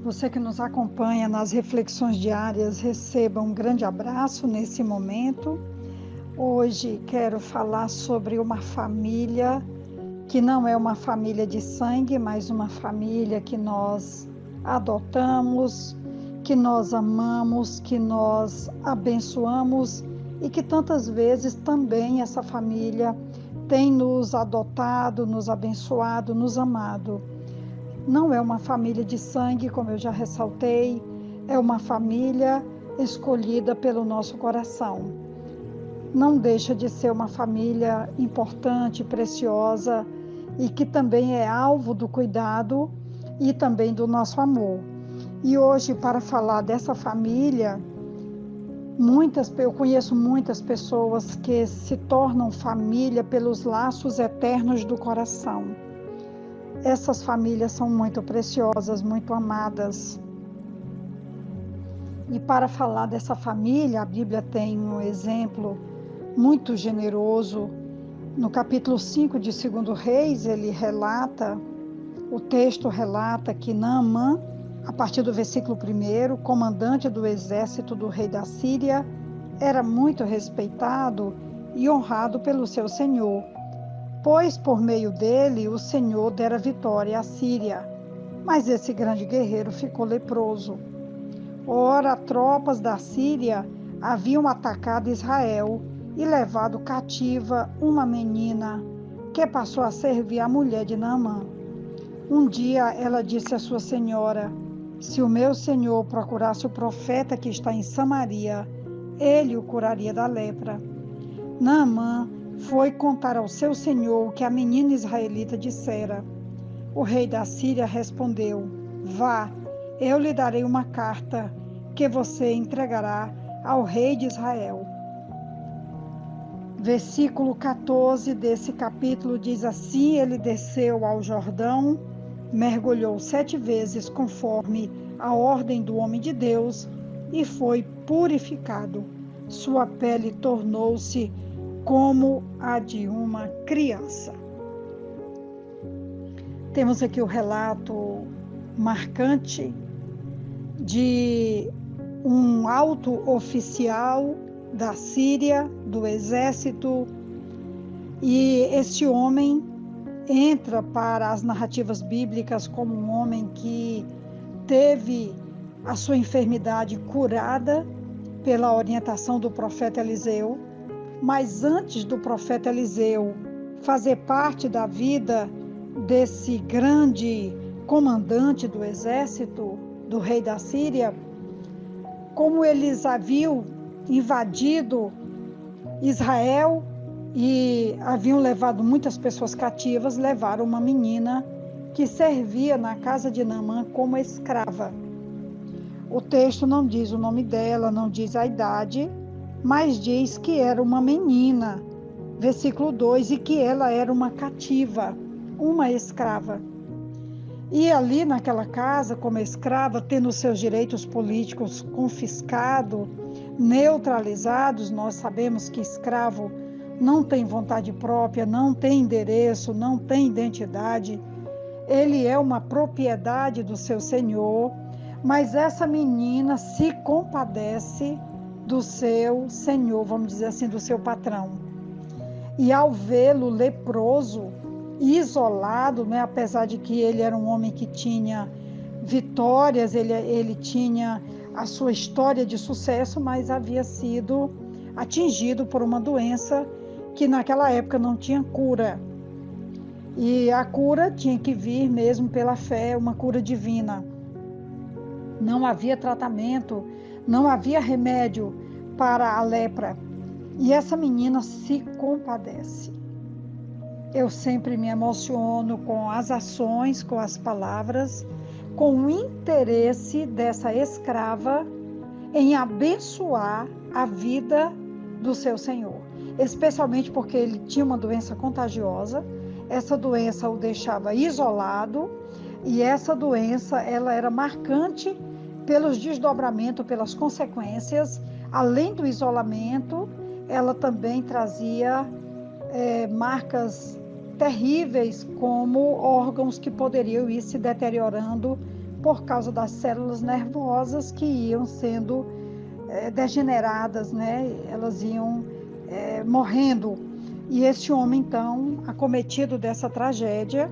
Você que nos acompanha nas reflexões diárias, receba um grande abraço nesse momento. Hoje quero falar sobre uma família que não é uma família de sangue, mas uma família que nós adotamos, que nós amamos, que nós abençoamos e que tantas vezes também essa família tem nos adotado, nos abençoado, nos amado. Não é uma família de sangue, como eu já ressaltei, é uma família escolhida pelo nosso coração. Não deixa de ser uma família importante, preciosa e que também é alvo do cuidado e também do nosso amor. E hoje, para falar dessa família, eu conheço muitas pessoas que se tornam família pelos laços eternos do coração. Essas famílias são muito preciosas, muito amadas. E para falar dessa família, a Bíblia tem um exemplo muito generoso. No capítulo 5 de 2 Reis, o texto relata que Naamã, a partir do versículo 1, comandante do exército do rei da Síria, era muito respeitado e honrado pelo seu senhor, pois por meio dele o Senhor dera vitória à Síria. Mas esse grande guerreiro ficou leproso. Ora, tropas da Síria haviam atacado Israel e levado cativa uma menina que passou a servir a mulher de Naamã. Um dia ela disse à sua senhora: se o meu senhor procurasse o profeta que está em Samaria, ele o curaria da lepra. Naamã foi contar ao seu senhor o que a menina israelita dissera. O rei da Síria respondeu: vá, eu lhe darei uma carta que você entregará ao rei de Israel. Versículo 14 desse capítulo diz assim: ele desceu ao Jordão, mergulhou 7 vezes conforme a ordem do homem de Deus e foi purificado. Sua pele tornou-se como a de uma criança. Temos aqui o relato marcante de um alto oficial da Síria, do exército, e esse homem entra para as narrativas bíblicas como um homem que teve a sua enfermidade curada pela orientação do profeta Eliseu, mas antes do profeta Eliseu fazer parte da vida desse grande comandante do exército do rei da Síria, como eles haviam invadido Israel e haviam levado muitas pessoas cativas, levaram uma menina que servia na casa de Naamã como escrava. O texto não diz o nome dela, não diz a idade, mas diz que era uma menina, versículo 2, e que ela era uma cativa, uma escrava. E ali naquela casa, como escrava, tendo seus direitos políticos confiscados, neutralizados, nós sabemos que escravo não tem vontade própria, não tem endereço, não tem identidade. Ele é uma propriedade do seu senhor, mas essa menina se compadece do seu senhor, vamos dizer assim, do seu patrão. E ao vê-lo leproso, isolado, né, apesar de que ele era um homem que tinha vitórias, ele tinha a sua história de sucesso, mas havia sido atingido por uma doença que naquela época não tinha cura. E a cura tinha que vir mesmo pela fé, uma cura divina. Não havia tratamento, não havia remédio para a lepra. E essa menina se compadece. Eu sempre me emociono com as ações, com as palavras, com o interesse dessa escrava em abençoar a vida do seu senhor. Especialmente porque ele tinha uma doença contagiosa, essa doença o deixava isolado e essa doença ela era marcante pelos desdobramentos, pelas consequências. Além do isolamento, ela também trazia marcas terríveis, como órgãos que poderiam ir se deteriorando por causa das células nervosas que iam sendo degeneradas, né? Elas iam morrendo. E esse homem, então, acometido dessa tragédia,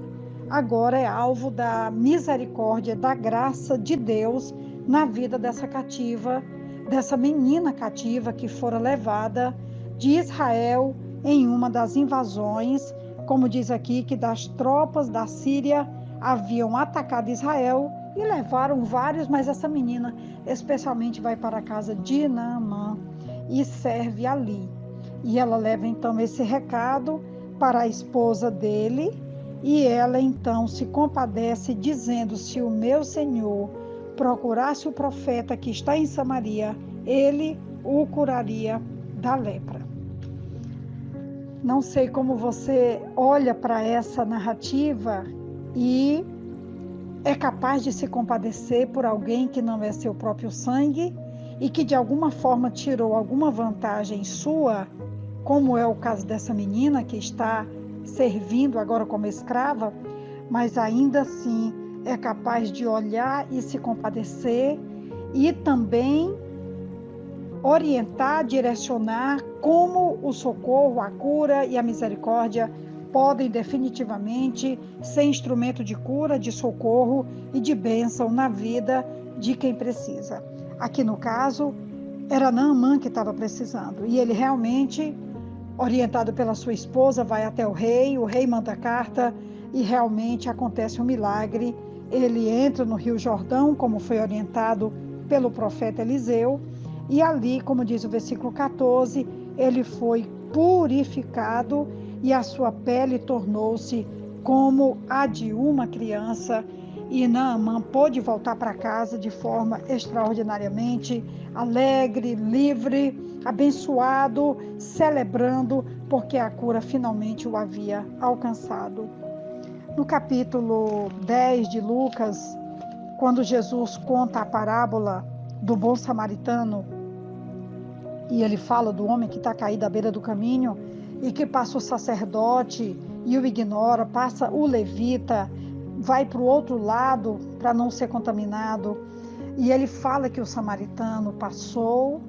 agora é alvo da misericórdia, da graça de Deus na vida dessa cativa, dessa menina cativa que fora levada de Israel em uma das invasões, como diz aqui, que das tropas da Síria haviam atacado Israel e levaram vários, mas essa menina especialmente vai para a casa de Naamã e serve ali. E ela leva então esse recado para a esposa dele, e ela então se compadece, dizendo: se o meu senhor procurasse o profeta que está em Samaria, ele o curaria da lepra. Não sei como você olha para essa narrativa e é capaz de se compadecer por alguém que não é seu próprio sangue e que de alguma forma tirou alguma vantagem sua, como é o caso dessa menina que está servindo agora como escrava, mas ainda assim é capaz de olhar e se compadecer e também orientar, direcionar como o socorro, a cura e a misericórdia podem definitivamente ser instrumento de cura, de socorro e de bênção na vida de quem precisa. Aqui no caso, era Naamã que estava precisando, e ele realmente, orientado pela sua esposa, vai até o rei manda carta e realmente acontece um milagre. Ele entra no Rio Jordão, como foi orientado pelo profeta Eliseu, e ali, como diz o versículo 14, ele foi purificado e a sua pele tornou-se como a de uma criança, e Naamã pôde voltar para casa de forma extraordinariamente alegre, livre, abençoado, celebrando, porque a cura finalmente o havia alcançado. No capítulo 10 de Lucas, quando Jesus conta a parábola do bom samaritano, e ele fala do homem que está caído à beira do caminho e que passa o sacerdote e o ignora, passa o levita, vai para o outro lado para não ser contaminado. E ele fala que o samaritano passou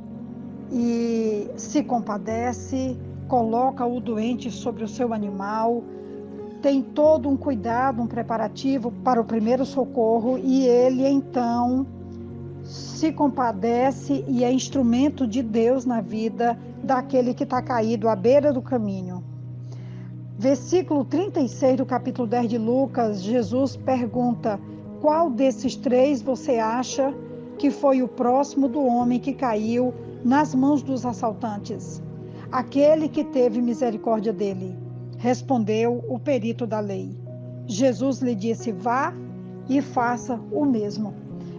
e se compadece, coloca o doente sobre o seu animal, tem todo um cuidado, um preparativo para o primeiro socorro, e ele então se compadece e é instrumento de Deus na vida daquele que está caído à beira do caminho. Versículo 36 do capítulo 10 de Lucas, Jesus pergunta: qual desses três você acha que foi o próximo do homem que caiu nas mãos dos assaltantes? Aquele que teve misericórdia dele, respondeu o perito da lei. Jesus lhe disse: vá e faça o mesmo.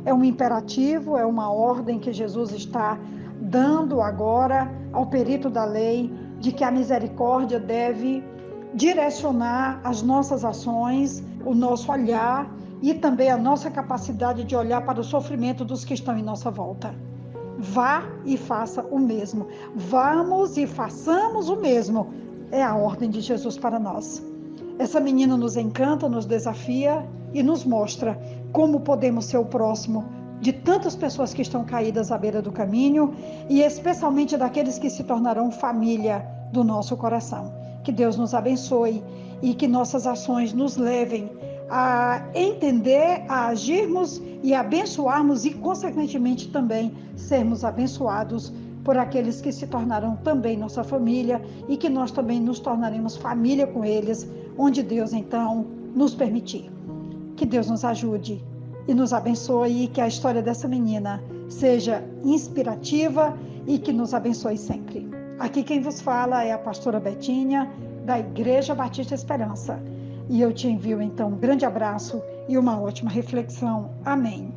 É um imperativo, é uma ordem que Jesus está dando agora ao perito da lei, de que a misericórdia deve direcionar as nossas ações, o nosso olhar e também a nossa capacidade de olhar para o sofrimento dos que estão em nossa volta. Vá e faça o mesmo. Vamos e façamos o mesmo. É a ordem de Jesus para nós. Essa menina nos encanta, nos desafia e nos mostra como podemos ser o próximo de tantas pessoas que estão caídas à beira do caminho e especialmente daqueles que se tornarão família do nosso coração. Que Deus nos abençoe e que nossas ações nos levem a entender, a agirmos e abençoarmos e, consequentemente, também sermos abençoados por aqueles que se tornarão também nossa família e que nós também nos tornaremos família com eles, onde Deus, então, nos permitir. Que Deus nos ajude e nos abençoe e que a história dessa menina seja inspirativa e que nos abençoe sempre. Aqui quem vos fala é a pastora Betinha, da Igreja Batista Esperança. E eu te envio, então, um grande abraço e uma ótima reflexão. Amém.